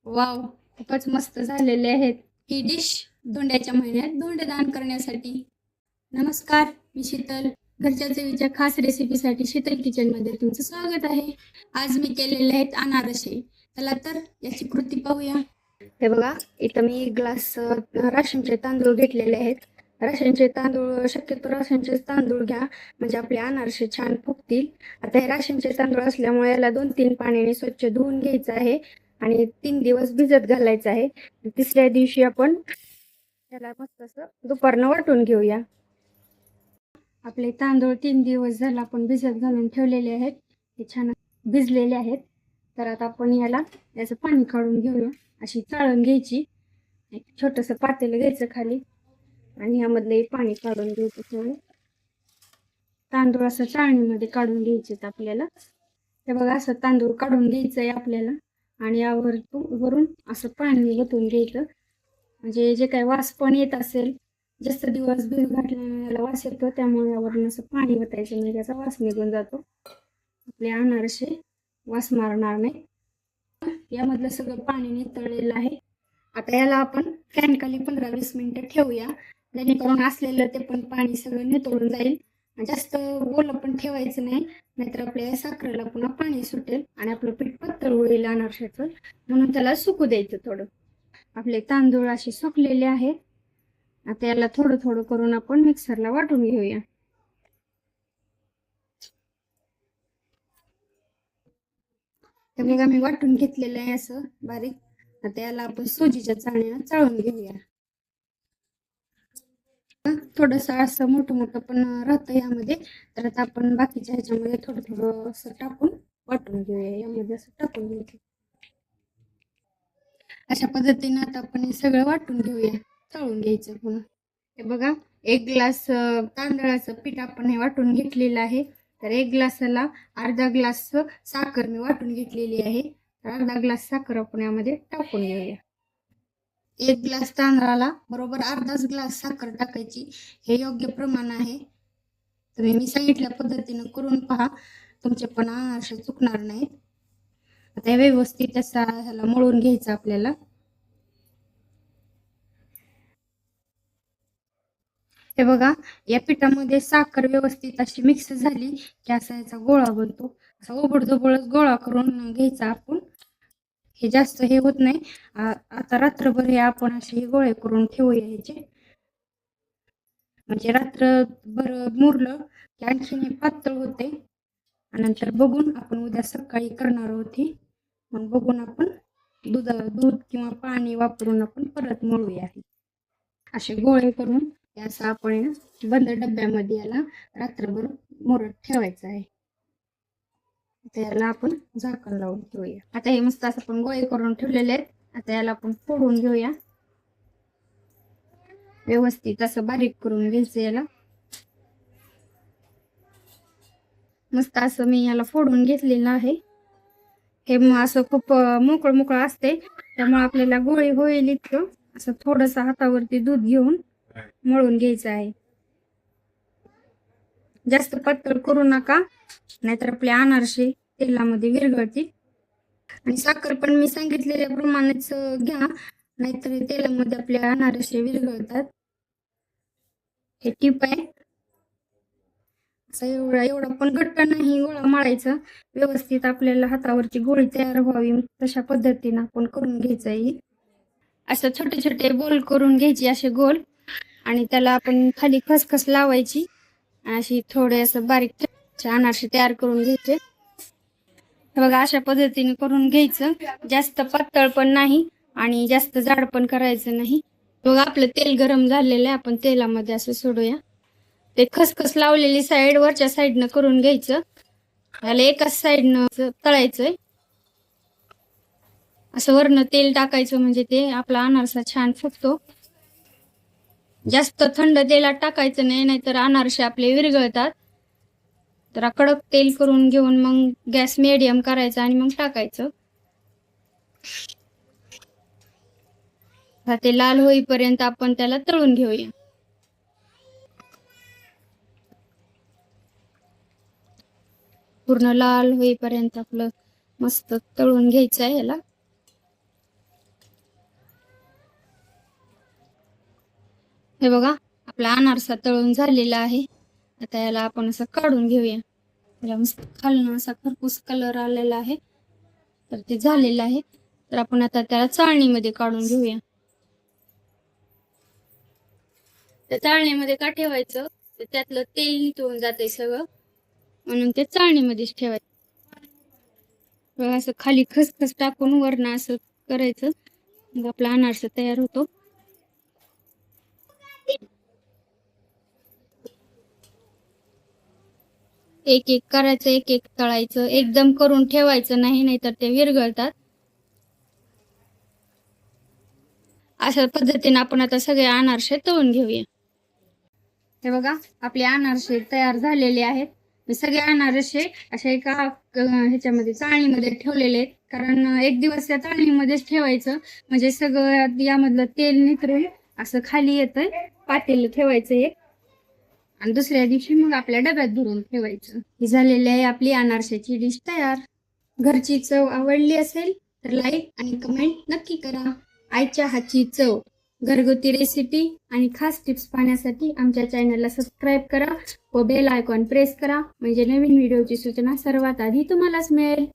Wow, खूपच मस्त झालेले आहेत. ही डिश धोंड्याच्या महिन्यात धोंडेदान करण्यासाठी. नमस्कार, मी शीतल. घरच्या चवीच्या खास रेसिपीसाठी शीतल किचनमध्ये तुमचं स्वागत आहे. आज मी केलेले आहेत अनारसे. चला तर याची कृती पाहूया. हे बघा, इथं मी ग्लास राशनचे तांदूळ घेतलेले आहेत. राशनचे तांदूळ, शक्यतो राशनचे तांदूळ घ्या, म्हणजे आपले अनारसे छान फुगतील. आता हे राशनचे तांदूळ असल्यामुळे याला 2-3 पाण्याने स्वच्छ धुवून घ्यायचं आहे आणि 3 दिवस भिजत घालायचं आहे. तिसऱ्या दिवशी आपण त्याला मस्त असं दुपारनं वाटून घेऊया. आपले तांदूळ 3 दिवस झाला आपण भिजत घालून ठेवलेले आहेत. हे छान भिजलेले आहेत. तर आता आपण याचं पाणी काढून घेऊया. अशी चाळण घ्यायची, एक छोटंसं पातेलं घ्यायचं खाली आणि यामधलं पाणी काढून घ्यायचं थोडं. तांदूळ असं चाळणीमध्ये काढून घ्यायचे आपल्याला. हे बघा, असं तांदूळ काढून घ्यायचं आहे आपल्याला आणि यावर वरून असं पाणी ओतून घ्यायचं, म्हणजे जे काही वास पण येत असेल, जास्त दिवस भिजत घातल्याने याला वास येतो, त्यामुळे यावरून असं पाणी ओतायचं, म्हणजे त्याचा वास निघून जातो. आपले अनारसे वास मारणार नाही. यामधलं सगळं पाणी नितळलेलं आहे. आता याला आपण फॅनखाली 15-20 मिनिटं ठेवूया, जेणेकरून असलेलं ते पण पाणी सगळं नितळून जाईल. जास्त ओलं पण ठेवायचं नाही, नाहीतर आपल्या साखरेला पुन्हा पाणी सुटेल आणि आपलं पीठ पातळ होईल अनारशाचं, म्हणून त्याला सुकू द्यायचं थोडं. आपले तांदूळ असे सुकलेले आहेत. आता याला थोडं थोडं करून आपण मिक्सरला वाटून घेऊया. तर मग आम्ही वाटून घेतलेलं आहे असं बारीक. आता याला आपण सुजीच्या चाळणीनं चाळून घेऊया. थोडस असं मोठं मोठं पण राहतं यामध्ये, तर आता आपण बाकीच्या ह्याच्यामध्ये थोडं थोडं असं टाकून वाटून घेऊया. यामध्ये असं टाकून घ्यायचं. अशा पद्धतीने आता आपण हे सगळं वाटून घेऊया, चाळून घ्यायचं पुन्हा. हे बघा, 1 ग्लास तांदळाचं पीठ आपण हे वाटून घेतलेलं आहे. तर 1 ग्लासाला अर्धा ग्लास साखर मी वाटून घेतलेली आहे. तर अर्धा ग्लास साखर आपण यामध्ये टाकून घेऊया. 1 ग्लास तांदळाला बरोबर अर्धाच ग्लास साखर टाकायची, हे योग्य प्रमाण आहे. तुम्ही मी सांगितल्या पद्धतीनं करून पहा, तुमचे पण असे चुकणार नाहीत. आता व्यवस्थित असा ह्याला मळून घ्यायचं आपल्याला. हे बघा, या पिठामध्ये साखर व्यवस्थित अशी मिक्स झाली की असा याचा गोळा बनतो. असा ओबडधोबळच गोळा करून घ्यायचा आपण. हे जास्त हे होत नाही. आता रात्रभर हे आपण असे गोळे करून ठेवूया ह्याचे, म्हणजे रात्रभर मुरलं की आणखीन हे पातळ होते. नंतर बघून आपण उद्या सकाळी करणार होती, मग बघून आपण दूध किंवा पाणी वापरून आपण परत मळूया. असे गोळे करून याचा आपण बंद डब्यामध्ये याला रात्रभर मुरत ठेवायचं आहे. त्याला आपण झाकण लावून ठेवूया. आता हे मस्त असं आपण गोळे करून ठेवलेले आहेत. आता याला आपण फोडून घेऊया. व्यवस्थित असं बारीक करून घ्यायचं याला. मस्त असं मी याला फोडून घेतलेलं आहे. हे असं खूप मोकळं मोकळं असते, त्यामुळे आपल्याला गोळी होईल इतकं असं थोडस हातावरती दूध घेऊन मळून घ्यायचं आहे. जास्त पातळ करू नका, नाहीतर आपले अनारसे तेलामध्ये विरघळतील. आणि साखर पण मी सांगितलेल्या प्रमाणेच घ्या, नाहीतर तेलामध्ये आपले अनारसे विरघळतात. हे टिप आहे. असं एवढा पण घट्ट नाही गोळा मळायचा, व्यवस्थित आपल्याला हातावरची गोळी तयार व्हावी तशा पद्धतीने आपण करून घ्यायचं आहे. असं छोटे छोटे गोल करून घ्यायचे असे गोल, आणि त्याला आपण खाली खसखस लावायची. अशी थोडे असं बारीक अनारसे तयार करून घ्यायचे. बघा, अशा पद्धतीने करून घ्यायचं. जास्त पातळ पण नाही आणि जास्त जाड पण करायचं नाही. बघा, आपलं तेल गरम झालेलं आहे, आपण तेलामध्ये असं सोडूया. ते खसखस लावलेली साईड वरच्या साईडनं करून घ्यायचं. याला एकाच साईडनं तळायचंय. असं वरनं तेल टाकायचं, म्हणजे ते आपला अनारसा छान फुगतो. जास्त थंड तेलात टाकायचं नाही, नाहीतर अनारसे आपले विरघळतात. तर कडक तेल करून घेऊन मग गॅस मिडियम करायचा आणि मग टाकायचं. ते लाल होईपर्यंत आपण त्याला तळून घेऊया. पूर्ण लाल होईपर्यंत आपलं मस्त तळून घ्यायचं आहे याला. हे बघा, आपला अनारसा तळून झालेला आहे. आता याला आपण असं काढून घेऊया. याला मस्त खालून असा खरपूस कलर आलेला आहे. तर ते झालेलं आहे. तर आपण आता त्याला चाळणीमध्ये काढून घेऊया. त्या चाळणीमध्ये का ठेवायचं, तर त्यातलं तेल निथळून जाते सगळं, म्हणून ते चाळणीमध्येच ठेवायचं. बघा, असं खाली खसखस टाकून वरनं असं करायचं, मग आपला अनारसा तयार होतो. एक एक करायचं, एक एक तळायचं. एकदम करून ठेवायचं नाही, नाहीतर ते विरघळतात. अशा पद्धतीने आपण आता सगळे अनारसे तळून घेऊया. हे बघा, आपले अनारसे तयार झालेले आहेत. मी सगळे अनारसे अशा एका ह्याच्यामध्ये चाळणीमध्ये ठेवलेले आहेत, कारण एक दिवस त्या चाळणीमध्येच ठेवायचं, म्हणजे सगळं यामधलं तेल नितरून असं खाली येतं. पातेलं ठेवायचं एक, आणि दुसऱ्या दिवशी मग आपल्या डब्यात भरून ठेवायचं. ही झालेली आहे आपली अनारशाची डिश तयार. घरची चव आवडली असेल तर लाईक आणि कमेंट नक्की करा. आईच्या हातची चव, घरगुती रेसिपी आणि खास टिप्स पाहण्यासाठी आमच्या चॅनलला सबस्क्राईब करा व बेल आयकॉन प्रेस करा, म्हणजे नवीन व्हिडिओची सूचना सर्वात आधी तुम्हालाच मिळेल.